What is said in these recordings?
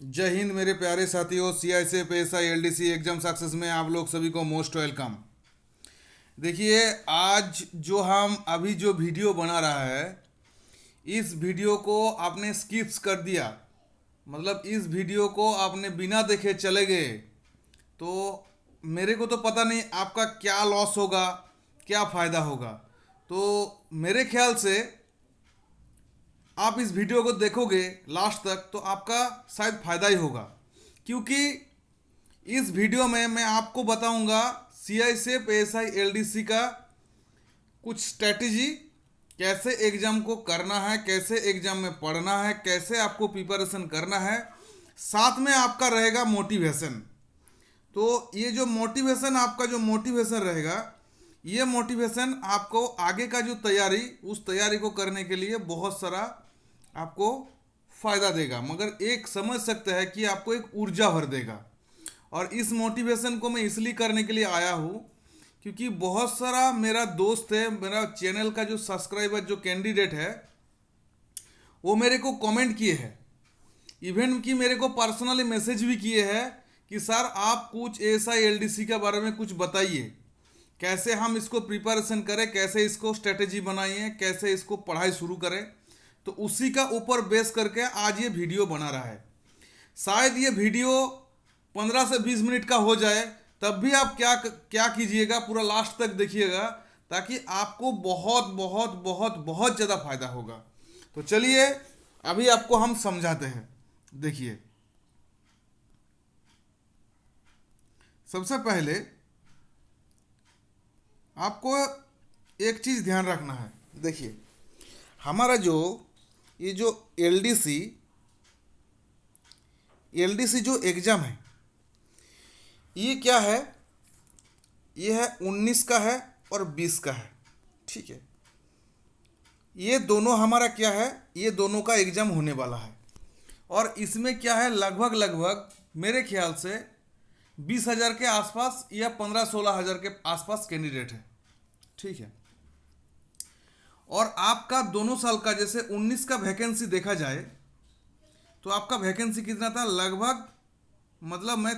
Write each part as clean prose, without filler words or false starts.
जय हिंद मेरे प्यारे साथियों। CISF ASI LDC exam success में आप लोग सभी को मोस्ट वेलकम। देखिए, आज जो हम अभी जो वीडियो बना रहा है, इस वीडियो को आपने स्किप्स कर दिया, मतलब इस वीडियो को आपने बिना देखे चले गए, तो मेरे को तो पता नहीं आपका क्या लॉस होगा, क्या फ़ायदा होगा। तो मेरे ख्याल से आप इस वीडियो को देखोगे लास्ट तक तो आपका शायद फ़ायदा ही होगा, क्योंकि इस वीडियो में मैं आपको बताऊंगा सीआईएसएफ एएसआई एलडीसी का कुछ स्ट्रेटजी, कैसे एग्ज़ाम को करना है, कैसे एग्ज़ाम में पढ़ना है, कैसे आपको प्रिपरेशन करना है। साथ में आपका रहेगा मोटिवेशन। तो ये जो मोटिवेशन, आपका जो मोटिवेशन रहेगा, ये मोटिवेशन आपको आगे का जो तैयारी, उस तैयारी को करने के लिए बहुत सारा आपको फ़ायदा देगा, मगर एक समझ सकते हैं कि आपको एक ऊर्जा भर देगा। और इस मोटिवेशन को मैं इसलिए करने के लिए आया हूँ क्योंकि बहुत सारा मेरा दोस्त है, मेरा चैनल का जो सब्सक्राइबर, जो कैंडिडेट है, वो मेरे को कमेंट किए हैं, इवन कि मेरे को पर्सनली मैसेज भी किए हैं कि सर आप कुछ एएसआई एलडीसी के बारे में कुछ बताइए, कैसे हम इसको प्रिपरेशन करें, कैसे इसको स्ट्रेटेजी बनाइए, कैसे इसको पढ़ाई शुरू करें। तो उसी का ऊपर बेस करके आज ये वीडियो बना रहा है। शायद ये वीडियो 15 से 20 मिनट का हो जाए, तब भी आप क्या क्या कीजिएगा, पूरा लास्ट तक देखिएगा, ताकि आपको बहुत बहुत बहुत बहुत ज़्यादा फायदा होगा। तो चलिए अभी आपको हम समझाते हैं। देखिए, सबसे पहले आपको एक चीज़ ध्यान रखना है। देखिए, हमारा जो ये जो एलडीसी एलडीसी जो एग्ज़ाम है, ये क्या है, ये है 19 का है और 20 का है। ठीक है, ये दोनों हमारा क्या है, ये दोनों का एग्ज़ाम होने वाला है। और इसमें क्या है, लगभग लगभग मेरे ख्याल से 20,000 के आसपास या 15-16 हज़ार के आसपास कैंडिडेट है। ठीक है, और आपका दोनों साल का, जैसे 19 का वैकेंसी देखा जाए तो आपका वैकेंसी कितना था, लगभग मतलब मैं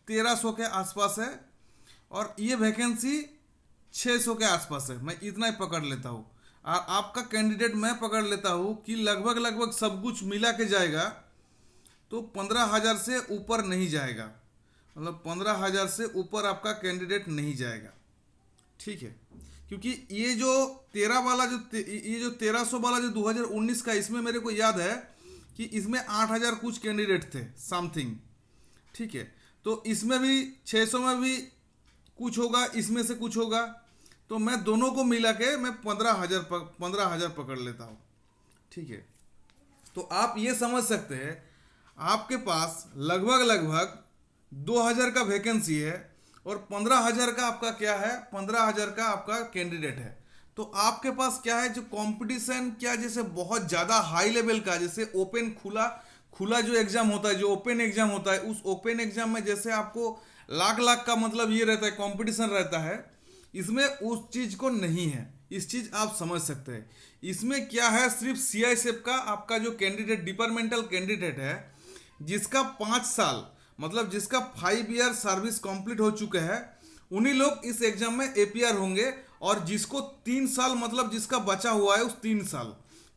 1300 के आसपास है, और ये वैकेंसी 600 के आसपास है। मैं इतना ही पकड़ लेता हूँ, और आपका कैंडिडेट मैं पकड़ लेता हूँ कि लगभग लगभग सब कुछ मिला के जाएगा तो 15,000 से ऊपर नहीं जाएगा, मतलब 15,000 से ऊपर आपका कैंडिडेट नहीं जाएगा। ठीक है, क्योंकि ये जो 1300 वाला जो 2019 का, इसमें मेरे को याद है कि इसमें 8,000 कुछ कैंडिडेट थे समथिंग। ठीक है, तो इसमें भी 600 में भी कुछ होगा, इसमें से कुछ होगा, तो मैं दोनों को मिला के मैं 15,000 पकड़ लेता हूँ। ठीक है, तो आप ये समझ सकते हैं आपके पास लगभग लगभग 2,000 का वैकेंसी है और 15,000 का आपका क्या है, 15,000 का आपका कैंडिडेट है। तो आपके पास क्या है, जो कंपटीशन क्या, जैसे बहुत ज़्यादा हाई लेवल का, जैसे ओपन खुला खुला जो एग्ज़ाम होता है, जो ओपन एग्ज़ाम होता है, उस ओपन एग्ज़ाम में जैसे आपको लाख लाख का मतलब ये रहता है, कंपटीशन रहता है, इसमें उस चीज़ को नहीं है। इस चीज़ आप समझ सकते हैं। इसमें क्या है, सिर्फ सीआईएसएफ का आपका जो कैंडिडेट, डिपार्टमेंटल कैंडिडेट है, जिसका 5 साल, मतलब जिसका 5 ईयर सर्विस कंप्लीट हो चुके हैं, उन्हीं लोग इस एग्जाम में एपीआर होंगे। और जिसको 3 साल, मतलब जिसका बचा हुआ है उस 3 साल,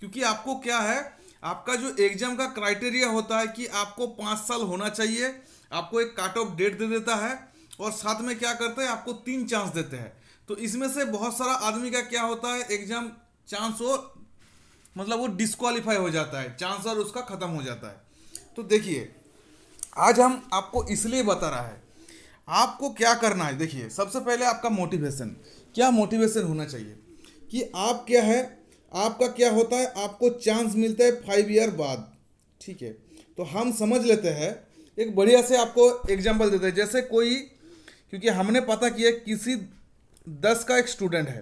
क्योंकि आपको क्या है, आपका जो एग्जाम का क्राइटेरिया होता है कि आपको 5 साल होना चाहिए, आपको एक काट ऑफ डेट दे देता है, और साथ में क्या करते हैं, आपको 3 चांस देते हैं। तो इसमें से बहुत सारा आदमी का क्या होता है, एग्जाम चांस हो, मतलब वो डिस्क्वालीफाई हो जाता है, चांस और उसका ख़त्म हो जाता है। तो देखिए, आज हम आपको इसलिए बता रहा है आपको क्या करना है। देखिए, सबसे पहले आपका मोटिवेशन, क्या मोटिवेशन होना चाहिए कि आप क्या है, आपका क्या होता है, आपको चांस मिलता है 5 ईयर बाद। ठीक है, तो हम समझ लेते हैं, एक बढ़िया से आपको एग्जांपल देते हैं। जैसे कोई, क्योंकि हमने पता किया किसी 10 का एक स्टूडेंट है,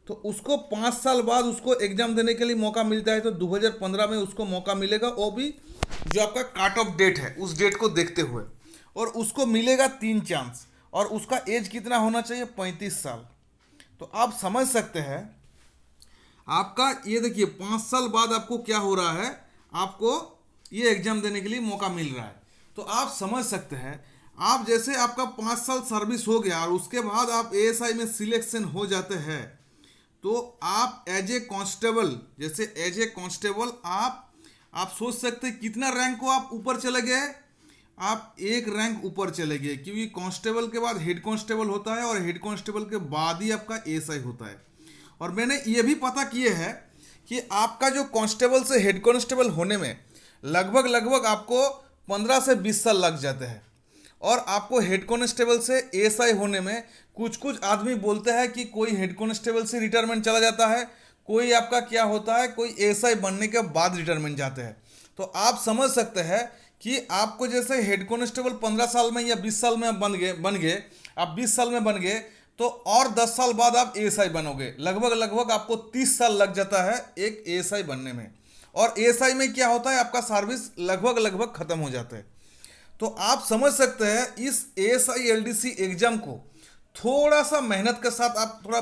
तो उसको 5 साल बाद उसको एग्जाम देने के लिए मौका मिलता है, तो 2015 में उसको मौका मिलेगा, वो भी जो आपका काट ऑफ डेट है उस डेट को देखते हुए, और उसको मिलेगा 3 चांस, और उसका एज कितना होना चाहिए, 35 साल। तो आप समझ सकते हैं आपका, ये देखिए 5 साल बाद आपको क्या हो रहा है, आपको ये एग्जाम देने के लिए मौका मिल रहा है। तो आप समझ सकते हैं, आप जैसे आपका 5 साल सर्विस हो गया और उसके बाद आप एएसआई में सिलेक्शन हो जाते हैं, तो आप एज ए कांस्टेबल, जैसे एज ए कांस्टेबल आप सोच सकते हैं कितना रैंक को आप ऊपर चले गए। आप एक रैंक ऊपर चले गए, क्योंकि कांस्टेबल के बाद हेड कांस्टेबल होता है और हेड कांस्टेबल के बाद ही आपका एएसआई होता है। और मैंने ये भी पता किए है कि आपका जो कांस्टेबल से हेड कांस्टेबल होने में लगभग आपको 15 से 20 साल लग जाते हैं। और आपको हेड कांस्टेबल से एएसआई होने में कुछ आदमी बोलते हैं कि कोई हेड कांस्टेबल से रिटायरमेंट चला जाता है, कोई आपका क्या होता है, कोई एएसआई बनने के बाद रिटायरमेंट जाते हैं। तो आप समझ सकते हैं कि आपको जैसे हेड कांस्टेबल 15 साल में या 20 साल में बन गए, आप 20 साल में बन गए, तो और 10 साल बाद आप एएसआई बनोगे। लगभग आपको 30 साल लग जाता है एक एएसआई बनने में। और एएसआई में क्या होता है, आपका सर्विस लगभग खत्म हो जाता है। तो आप समझ सकते हैं इस एएसआई एलडीसी एग्जाम को थोड़ा सा मेहनत के साथ आप थोड़ा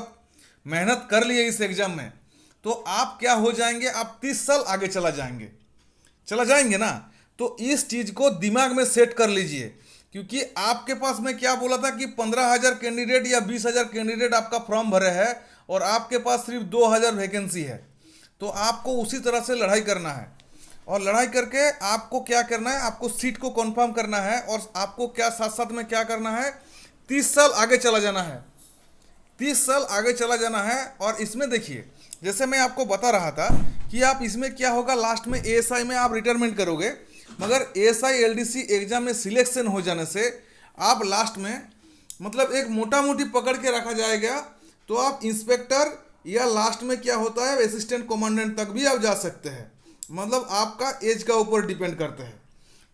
मेहनत कर लिए इस एग्जाम में, तो आप क्या हो जाएंगे, आप 30 साल आगे चला जाएंगे ना। तो इस चीज को दिमाग में सेट कर लीजिए, क्योंकि आपके पास मैं क्या बोला था कि 15,000 कैंडिडेट या 20,000 कैंडिडेट आपका फॉर्म भरे है और आपके पास सिर्फ 2,000 वैकेंसी है। तो आपको उसी तरह से लड़ाई करना है, और लड़ाई करके आपको क्या करना है, आपको सीट को कंफर्म करना है। और आपको क्या साथ साथ में क्या करना है, 30 साल आगे चला जाना है, 30 साल आगे चला जाना है। और इसमें देखिए, जैसे मैं आपको बता रहा था कि आप इसमें क्या होगा, लास्ट में एएसआई में आप रिटायरमेंट करोगे, मगर एएसआई एलडीसी एग्जाम में सिलेक्शन हो जाने से आप लास्ट में मतलब एक मोटा मोटी पकड़ के रखा जाएगा, तो आप इंस्पेक्टर या लास्ट में क्या होता है असिस्टेंट कमांडेंट तक भी आप जा सकते हैं। मतलब आपका एज का ऊपर डिपेंड करता है।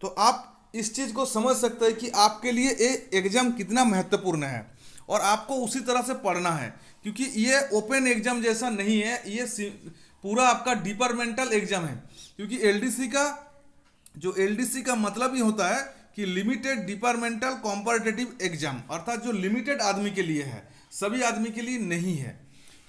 तो आप इस चीज़ को समझ सकते हैं कि आपके लिए ये एग्ज़ाम कितना महत्वपूर्ण है, और आपको उसी तरह से पढ़ना है, क्योंकि ये ओपन एग्ज़ाम जैसा नहीं है, ये पूरा आपका डिपार्टमेंटल एग्ज़ाम है। क्योंकि एलडीसी का मतलब ही होता है कि लिमिटेड डिपार्टमेंटल कॉम्पिटिटिव एग्जाम, अर्थात जो लिमिटेड आदमी के लिए है, सभी आदमी के लिए नहीं है।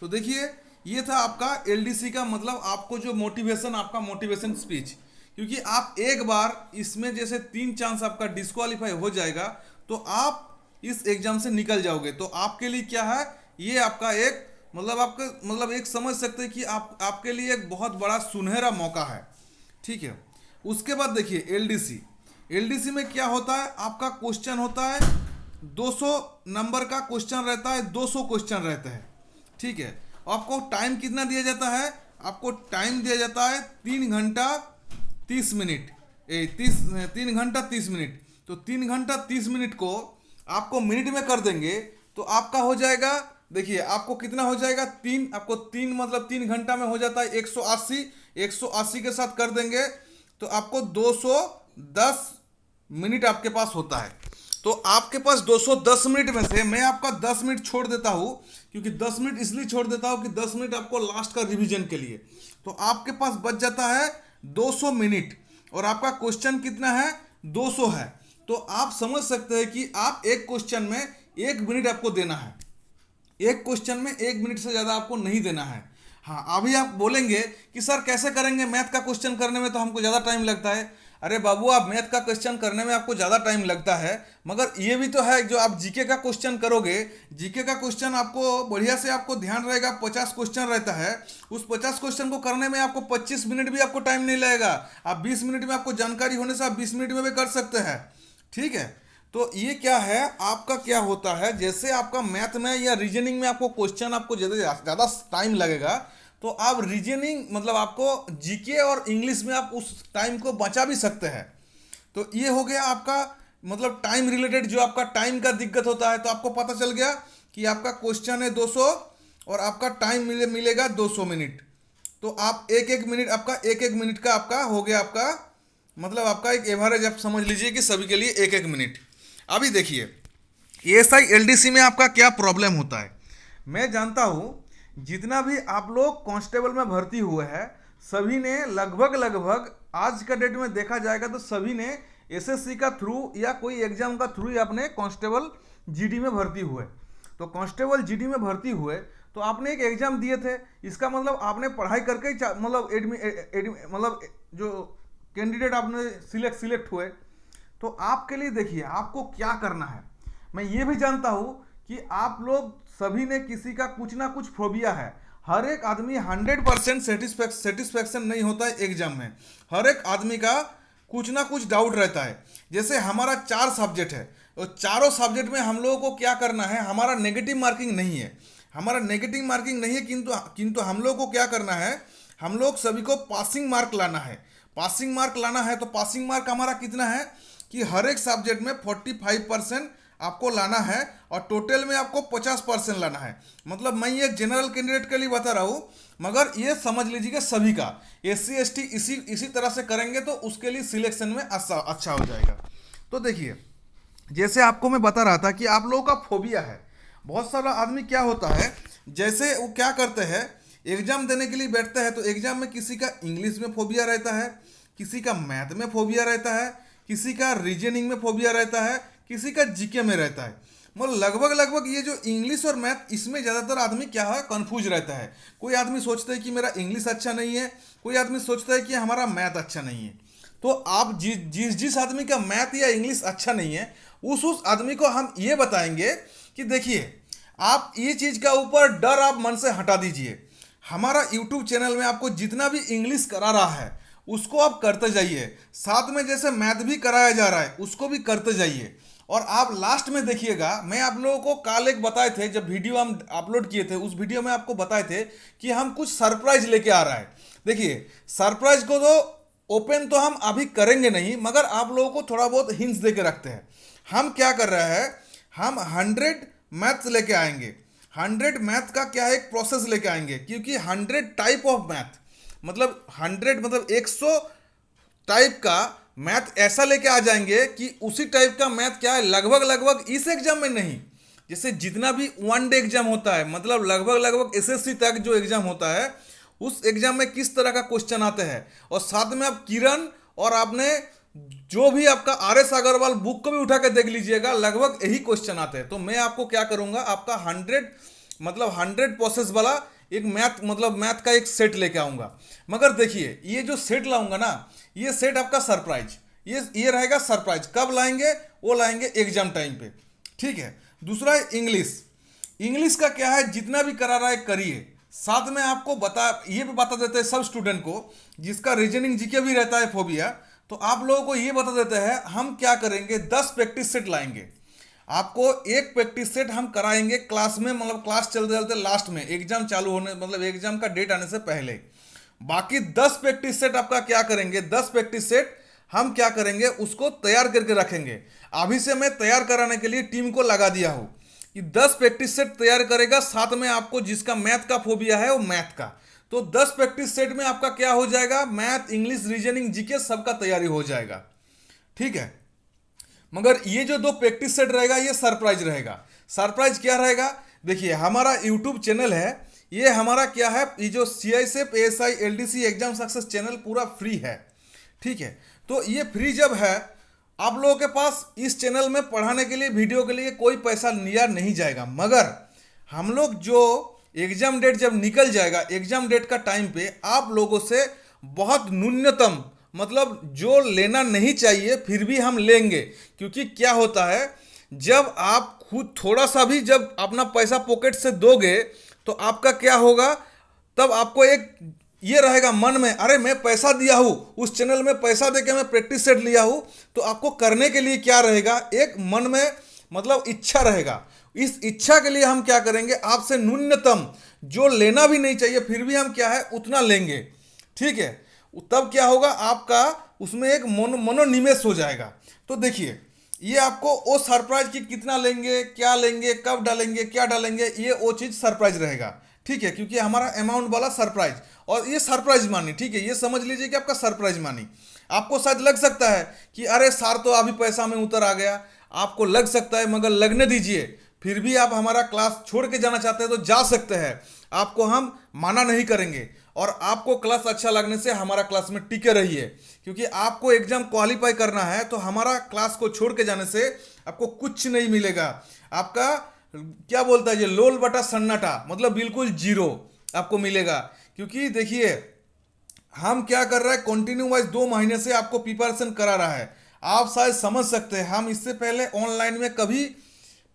तो देखिए, ये था आपका एलडीसी का मतलब, आपको जो मोटिवेशन, आपका मोटिवेशन स्पीच। क्योंकि आप एक बार इसमें जैसे 3 चांस आपका डिस्क्वालीफाई हो जाएगा, तो आप इस एग्जाम से निकल जाओगे। तो आपके लिए क्या है, ये आपका एक मतलब आपका मतलब एक समझ सकते हैं कि आपके लिए एक बहुत बड़ा सुनहरा मौका है। ठीक है। उसके बाद देखिए एलडीसी में क्या होता है, आपका क्वेश्चन होता है 200 नंबर का क्वेश्चन रहता है, 200 क्वेश्चन रहते हैं। ठीक है। आपको टाइम कितना दिया जाता है, आपको टाइम दिया जाता है 3 घंटा 30 मिनट, 3 घंटा 30 मिनट। तो 3 घंटा 30 मिनट को आपको मिनट में कर देंगे, तो आपका हो जाएगा, देखिए आपको कितना हो जाएगा, आपको 3 मतलब 3 घंटा में हो जाता है 180 के साथ कर देंगे, तो आपको 210 मिनट आपके पास होता है। तो आपके पास 210 मिनट में से मैं आपका 10 मिनट छोड़ देता हूँ, क्योंकि 10 मिनट इसलिए छोड़ देता हूँ कि 10 मिनट आपको लास्ट का रिवीजन के लिए। तो आपके पास बच जाता है 200 मिनट, और आपका क्वेश्चन कितना है, 200 है। तो आप समझ सकते हैं कि आप एक क्वेश्चन में 1 मिनट आपको देना है, एक क्वेश्चन में 1 मिनट से ज़्यादा आपको नहीं देना है। हाँ, अभी आप बोलेंगे कि सर कैसे करेंगे, मैथ का क्वेश्चन करने में तो हमको ज़्यादा टाइम लगता है। अरे बाबू, आप मैथ का क्वेश्चन करने में आपको ज़्यादा टाइम लगता है, मगर ये भी तो है जो आप जीके का क्वेश्चन करोगे, जीके का क्वेश्चन आपको बढ़िया से आपको ध्यान रहेगा, 50 क्वेश्चन रहता है, उस 50 क्वेश्चन को करने में आपको 25 मिनट भी आपको टाइम नहीं लगेगा। आप 20 मिनट में आपको जानकारी होने से आप 20 मिनट में भी कर सकते हैं। ठीक है। तो ये क्या है, आपका क्या होता है, जैसे आपका मैथ में या रीजनिंग में आपको क्वेश्चन आपको ज़्यादा टाइम लगेगा, तो आप रीजनिंग मतलब आपको जीके और इंग्लिश में आप उस टाइम को बचा भी सकते हैं। तो ये हो गया आपका मतलब टाइम रिलेटेड, जो आपका टाइम का दिक्कत होता है। तो आपको पता चल गया कि आपका क्वेश्चन है 200 और आपका टाइम मिलेगा 200 मिनट। तो आप एक मिनट आपका एक मिनट का आपका हो गया, आपका मतलब आपका एक एवरेज आप समझ लीजिए कि सभी के लिए एक मिनट। अभी देखिए एएसआई एलडीसी में आपका क्या प्रॉब्लम होता है। मैं जानता हूँ जितना भी आप लोग कांस्टेबल में भर्ती हुए हैं, सभी ने लगभग आज का डेट में देखा जाएगा तो सभी ने एसएससी का थ्रू या कोई एग्जाम का थ्रू ही अपने कांस्टेबल जीडी में भर्ती हुए। तो कांस्टेबल जीडी में भर्ती हुए तो आपने एक एग्जाम दिए थे, इसका मतलब आपने पढ़ाई करके मतलब जो कैंडिडेट आपने सिलेक्ट हुए, तो आपके लिए देखिए आपको क्या करना है। मैं ये भी जानता हूं कि आप लोग सभी ने किसी का कुछ ना कुछ फोबिया है। हर एक आदमी 100% सेटिस्फैक्शन नहीं होता है एग्जाम में। हर एक आदमी का कुछ ना कुछ डाउट रहता है। जैसे हमारा 4 सब्जेक्ट है, तो चारों सब्जेक्ट में हम लोगों को क्या करना है, हमारा नेगेटिव मार्किंग नहीं है, हमारा नेगेटिव मार्किंग नहीं है, किंतु हम लोग को क्या करना है, हम लोग सभी को पासिंग मार्क लाना है। पासिंग मार्क लाना है तो पासिंग मार्क हमारा कितना है कि हर एक सब्जेक्ट में 45% आपको लाना है और टोटल में आपको 50% लाना है। मतलब मैं ये जनरल कैंडिडेट के लिए बता रहा हूँ, मगर ये समझ लीजिएगा सभी का SC ST इसी तरह से करेंगे तो उसके लिए सिलेक्शन में अच्छा हो जाएगा। तो देखिए जैसे आपको मैं बता रहा था कि आप लोगों का फोबिया है। बहुत सारा आदमी क्या होता है, जैसे वो क्या करते हैं, एग्जाम देने के लिए बैठते हैं तो एग्जाम में किसी का इंग्लिश में फोबिया रहता है, किसी का मैथ में फोबिया रहता है, किसी का रीजनिंग में फोबिया रहता है, किसी का जीके में रहता है। मतलब लगभग ये जो इंग्लिश और मैथ, इसमें ज़्यादातर आदमी क्या है, कंफ्यूज रहता है। कोई आदमी सोचता है कि मेरा इंग्लिश अच्छा नहीं है, कोई आदमी सोचता है कि हमारा मैथ अच्छा नहीं है। तो आप जिस आदमी का मैथ या इंग्लिश अच्छा नहीं है उस आदमी को हम ये बताएंगे कि देखिए आप ये चीज़ का ऊपर डर आप मन से हटा दीजिए। हमारा यूट्यूब चैनल में आपको जितना भी इंग्लिश करा रहा है उसको आप करते जाइए, साथ में जैसे मैथ भी कराया जा रहा है उसको भी करते जाइए। और आप लास्ट में देखिएगा, मैं आप लोगों को कल एक बताए थे, जब वीडियो हम अपलोड किए थे उस वीडियो में आपको बताए थे कि हम कुछ सरप्राइज लेके आ रहा है। देखिए सरप्राइज को तो ओपन तो हम अभी करेंगे नहीं, मगर आप लोगों को थोड़ा बहुत हिंट्स दे के रखते हैं। हम क्या कर रहे हैं, हम 100 मैथ्स लेके आएंगे। 100 मैथ का क्या है, एक प्रोसेस लेके आएंगे, क्योंकि 100 टाइप ऑफ मैथ, मतलब 100 मतलब 100 टाइप का मैथ ऐसा लेके आ जाएंगे कि उसी टाइप का मैथ क्या है, लगभग इस एग्जाम में नहीं, जैसे जितना भी 1 डे एग्जाम होता है, मतलब लगभग SSC तक जो एग्जाम होता है उस एग्जाम में किस तरह का क्वेश्चन आते हैं। और साथ में आप किरण और आपने जो भी आपका RS अग्रवाल बुक को भी उठा के देख लीजिएगा, लगभग यही क्वेश्चन आते हैं। तो मैं आपको क्या करूंगा, आपका 100 प्रोसेस वाला एक मैथ का एक सेट लेके आऊंगा। मगर देखिए ये जो सेट लाऊंगा ना, ये सेट आपका सरप्राइज, ये रहेगा सरप्राइज। कब लाएंगे, वो लाएंगे एग्जाम टाइम पे, ठीक है। दूसरा है इंग्लिश का क्या है, जितना भी करा रहा है करिए, साथ में आपको ये भी बता देते हैं सब स्टूडेंट को जिसका रीजनिंग जीके भी रहता है फोबिया, तो आप लोगों को ये बता देते हैं हम क्या करेंगे, 10 प्रैक्टिस सेट लाएंगे। आपको एक प्रैक्टिस सेट हम कराएंगे क्लास में, मतलब क्लास चलते चलते लास्ट में एग्जाम चालू होने, मतलब एग्जाम का डेट आने से पहले। बाकी 10 प्रैक्टिस सेट आपका क्या करेंगे, 10 प्रैक्टिस सेट हम क्या करेंगे, उसको तैयार करके रखेंगे। अभी से मैं तैयार कराने के लिए टीम को लगा दिया हूँ कि 10 प्रैक्टिस सेट तैयार करेगा, साथ में आपको जिसका मैथ का फोबिया है वो मैथ का, तो 10 प्रैक्टिस सेट में आपका क्या हो जाएगा, मैथ, इंग्लिश, रीजनिंग, जीके सबका तैयारी हो जाएगा, ठीक है। मगर ये जो 2 प्रैक्टिस सेट रहेगा ये सरप्राइज रहेगा। सरप्राइज क्या रहेगा, देखिए हमारा यूट्यूब चैनल है, ये हमारा क्या है, ये जो CISF ASI LDC exam success channel पूरा फ्री है, ठीक है। तो ये फ्री जब है, आप लोगों के पास इस चैनल में पढ़ाने के लिए, वीडियो के लिए कोई पैसा लिया नहीं जाएगा। मगर हम लोग जो एग्जाम डेट जब निकल जाएगा, एग्जाम डेट का टाइम पे आप लोगों से बहुत न्यूनतम, मतलब जो लेना नहीं चाहिए फिर भी हम लेंगे। क्योंकि क्या होता है, जब आप खुद थोड़ा सा भी जब अपना पैसा पॉकेट से दोगे तो आपका क्या होगा, तब आपको एक ये रहेगा मन में, अरे मैं पैसा दिया हूँ, उस चैनल में पैसा देके मैं प्रैक्टिस सेट लिया हूँ, तो आपको करने के लिए क्या रहेगा, एक मन में मतलब इच्छा रहेगा। इस इच्छा के लिए हम क्या करेंगे, आपसे न्यूनतम जो लेना भी नहीं चाहिए फिर भी हम क्या है उतना लेंगे, ठीक है। तब क्या होगा, आपका उसमें एक मनोनिवेश हो जाएगा। तो देखिए ये आपको वो सरप्राइज की कितना लेंगे, क्या लेंगे, कब डालेंगे, क्या डालेंगे, ये वो चीज़ सरप्राइज रहेगा, ठीक है। क्योंकि हमारा अमाउंट वाला सरप्राइज, और ये सरप्राइज मानी, ठीक है, ये समझ लीजिए कि आपका सरप्राइज मानी। आपको शायद लग सकता है कि अरे सर तो अभी पैसा में उतर आ गया, आपको लग सकता है, मगर लगने दीजिए। फिर भी आप हमारा क्लास छोड़ के जाना चाहते हैं तो जा सकते हैं, आपको हम माना नहीं करेंगे। और आपको क्लास अच्छा लगने से हमारा क्लास में टिके रहिए, क्योंकि आपको एग्जाम क्वालिफाई करना है, तो हमारा क्लास को छोड़ के जाने से आपको कुछ नहीं मिलेगा। आपका क्या बोलता है ये, लोल बटा सन्नाटा, मतलब बिल्कुल जीरो आपको मिलेगा। क्योंकि देखिए हम क्या कर रहे हैं, कंटिन्यू वाइज 2 महीने से आपको प्रिपरेशन करा रहा है। आप शायद समझ सकते हैं, हम इससे पहले ऑनलाइन में कभी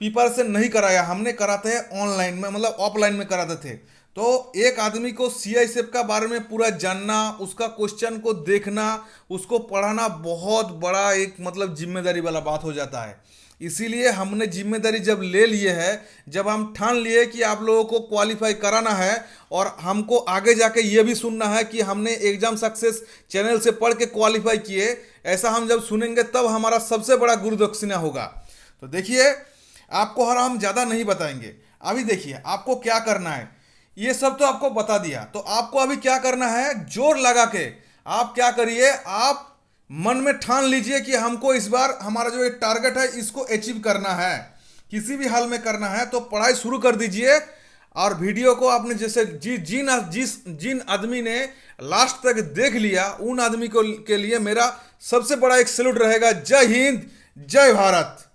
प्रिपरेशन नहीं कराया, हमने कराते हैं ऑनलाइन में, मतलब ऑफलाइन में कराते थे। तो एक आदमी को सीआईएसएफ का बारे में पूरा जानना, उसका क्वेश्चन को देखना, उसको पढ़ाना बहुत बड़ा एक मतलब जिम्मेदारी वाला बात हो जाता है। इसीलिए हमने जिम्मेदारी जब ले लिए है, जब हम ठान लिए कि आप लोगों को क्वालिफाई कराना है और हमको आगे जाके ये भी सुनना है कि हमने एग्जाम सक्सेस चैनल से पढ़ के क्वालिफाई किए, ऐसा हम जब सुनेंगे तब हमारा सबसे बड़ा गुरुदक्षिणा होगा। तो देखिए, आपको हर हम ज़्यादा नहीं बताएंगे। अभी देखिए आपको क्या करना है, ये सब तो आपको बता दिया, तो आपको अभी क्या करना है, जोर लगा के आप क्या करिए, आप मन में ठान लीजिए कि हमको इस बार हमारा जो एक टारगेट है इसको अचीव करना है, किसी भी हाल में करना है। तो पढ़ाई शुरू कर दीजिए। और वीडियो को आपने जैसे जिन आदमी ने लास्ट तक देख लिया, उन आदमी को के लिए मेरा सबसे बड़ा एक सैल्यूट रहेगा। जय हिंद, जय भारत।